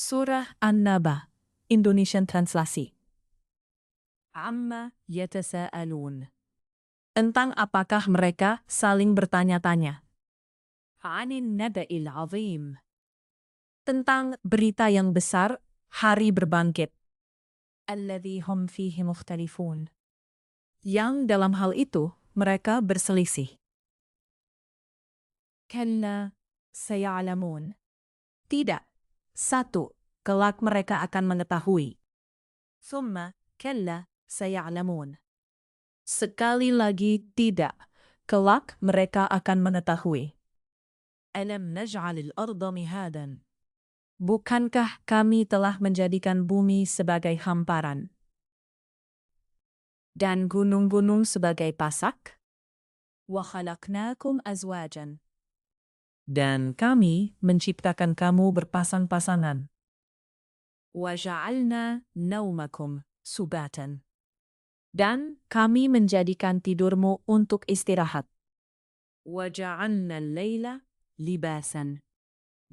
Surah An-Naba, Indonesian Translasi. Amma yatasa'alun. Tentang apakah mereka saling bertanya-tanya. Anin naba'il azim. Tentang berita yang besar, hari berbangkit. Alladhi hum fihi mukhtalifun. Yang dalam hal itu, mereka berselisih. Kalla saya'lamun. Tidak. Satu, kelak mereka akan mengetahui. Thumma kalla saya'lamun. Sekali lagi tidak, kelak mereka akan mengetahui. Alam naj'alil arda mihadan. Bukankah kami telah menjadikan bumi sebagai hamparan? Dan gunung-gunung sebagai pasak? Wa khalaqnakum azwajan. Dan kami menciptakan kamu berpasang-pasangan. Wa ja'alna naumakum subatan. Dan kami menjadikan tidurmu untuk istirahat. Wa ja'alna al-laila libasan.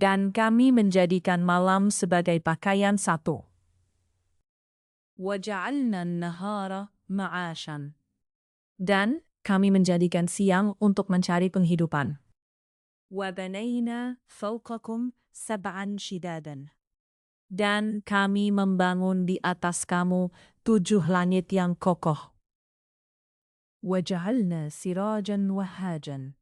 Dan kami menjadikan malam sebagai pakaian satu. Wa ja'alna an-nahara ma'ashan. Dan kami menjadikan siang untuk mencari penghidupan. Wa banayna fawqakum sab'an shidadan. Dan kami membangun di atas kamu 7 langit yang kokoh. Wa ja'alna sirajan wahajan.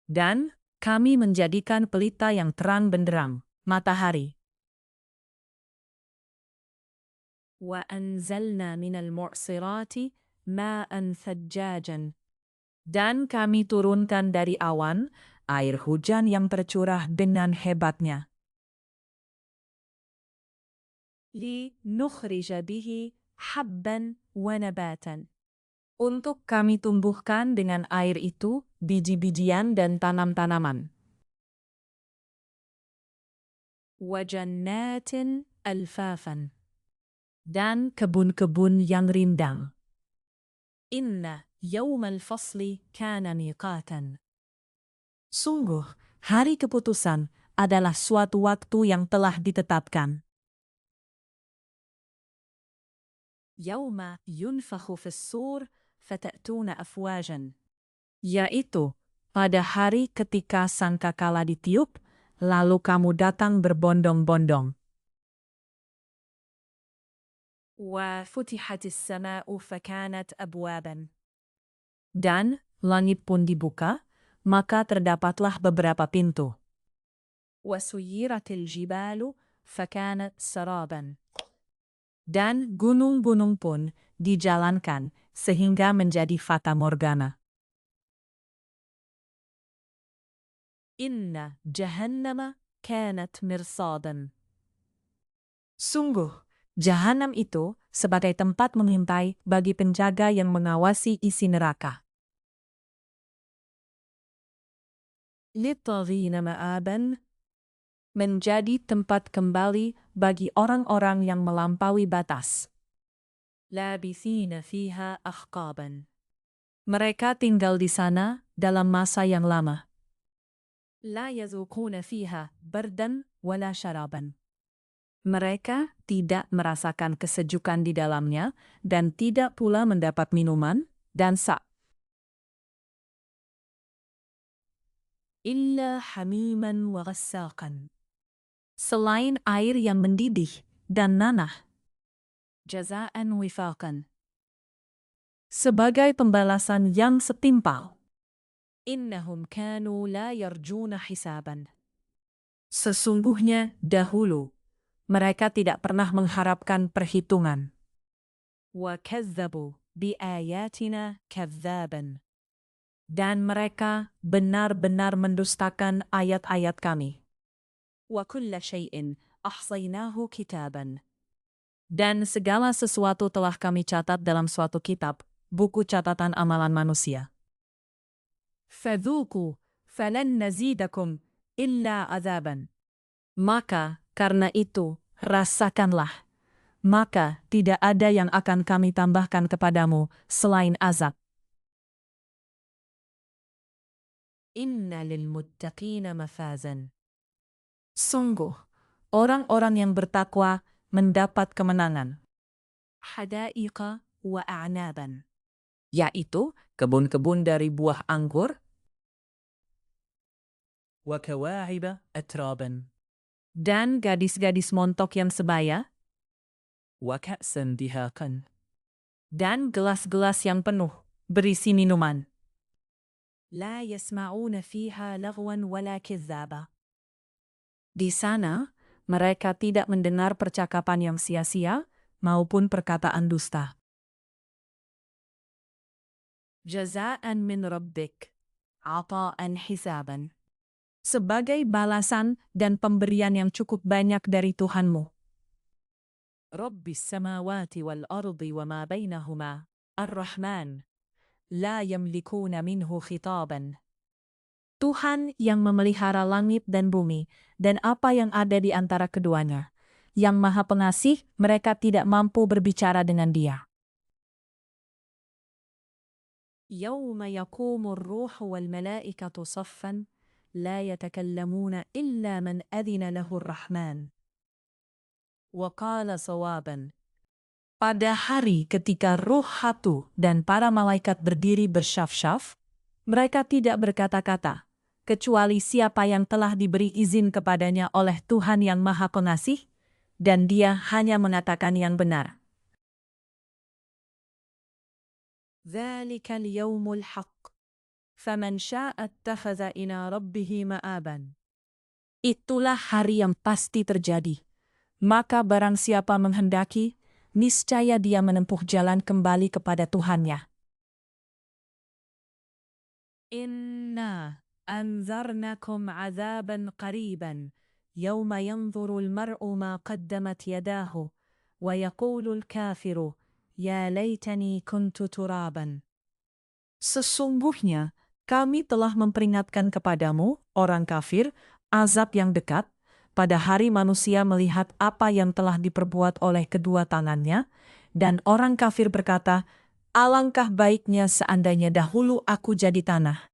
Dan kami menjadikan pelita yang terang benderang, matahari. Wa anzalna minal mu'sirati ma'an thajjajan. Dan kami turunkan dari awan air hujan yang tercurah dengan hebatnya. Li nukhrija bihi habban wa nabatan. Untuk kami tumbuhkan dengan air itu biji-bijian dan tanam-tanaman. Wa jannatin alfafan. Dan kebun-kebun yang rindang. Inna yawmal fasli kana miqatan. Sungguh, hari keputusan adalah suatu waktu yang telah ditetapkan. Yawma yunfakhu fis-sur fata'tuna afwajan. Yaitu, pada hari ketika sangkakala ditiup, lalu kamu datang berbondong-bondong. Wa futihatis sama'u fakanat abwaban. Dan langit pun dibuka, maka terdapatlah beberapa pintu. Wa suyiratil jibalu fakanat saraban. Dan gunung-gunung pun dijalankan sehingga menjadi fata morgana. Inna jahannama kanat mirsadan. Sungguh, Jahanam itu sebagai tempat mengintai bagi penjaga yang mengawasi isi neraka. Littaghina ma'aban. Menjadi tempat kembali bagi orang-orang yang melampaui batas. Labithina fiha ahqaban. Mereka tinggal di sana dalam masa yang lama. La yazuquna fiha bardan wala syaraban. Mereka tidak merasakan kesejukan di dalamnya dan tidak pula mendapat minuman dan illa hamiman wa ghassaqan. Selain air yang mendidih dan nanah. Jazaan wifaqan. Sebagai pembalasan yang setimpal. Innahum kanu la yarjuna hisaban. Sesungguhnya dahulu, mereka tidak pernah mengharapkan perhitungan. Wa kazzabu biayatina kazzaban. Dan mereka benar-benar mendustakan ayat-ayat kami. Wa kulla syai'in ahsaynahu kitaban. Dan segala sesuatu telah kami catat dalam suatu kitab, buku catatan amalan manusia. Fadhuku falan nazidakum illa azaban. Maka karena itu, rasakanlah. Maka tidak ada yang akan kami tambahkan kepadamu selain azab. Inna lil muttaqina mafazan. Sungguh, orang-orang yang bertakwa mendapat kemenangan. Hadaiqa wa a'naban, yaitu kebun-kebun dari buah anggur, wa kawa'iba atraban, dan gadis-gadis montok yang sebaya, wa ka'san dihaqan, dan gelas-gelas yang penuh berisi minuman. La yasma'una fiha lagwan wala kizzaba. Di sana, mereka tidak mendengar percakapan yang sia-sia maupun perkataan dusta. Jaza'an min rabbik, ata'an hisaban. Sebagai balasan dan pemberian yang cukup banyak dari Tuhanmu. Rabbis samawati wal ardi wa ma bainahuma, ar-Rahman, la yamlikuna minhu khitaban. Tuhan yang memelihara langit dan bumi, dan apa yang ada di antara keduanya. Yang Maha Pengasih, mereka tidak mampu berbicara dengan Dia. Yawma yakumur ruhu wal malaikatu saffan, la yatakallamuna illa man adhina lahu ar-Rahman. Wa qala sawaban. Pada hari ketika ruh hatu dan para malaikat berdiri bersyaf-syaf, mereka tidak berkata-kata, kecuali siapa yang telah diberi izin kepadanya oleh Tuhan yang Maha Pengasih, dan Dia hanya mengatakan yang benar. Dzalikal yaumul haqq, faman syaa'a attakhadha ila rabbih ma'aban. Itulah hari yang pasti terjadi. Maka barang siapa menghendaki, niscaya dia menempuh jalan kembali kepada Tuhannya. Inna anzarnakum azaban qariban, yawma yanzurul mar'u ma qaddamat yadahu, wa yaqulul kafiru, ya laytani kuntu turaban. Sesungguhnya, kami telah memperingatkan kepadamu, orang kafir, azab yang dekat, pada hari manusia melihat apa yang telah diperbuat oleh kedua tangannya, dan orang kafir berkata, alangkah baiknya seandainya dahulu aku jadi tanah.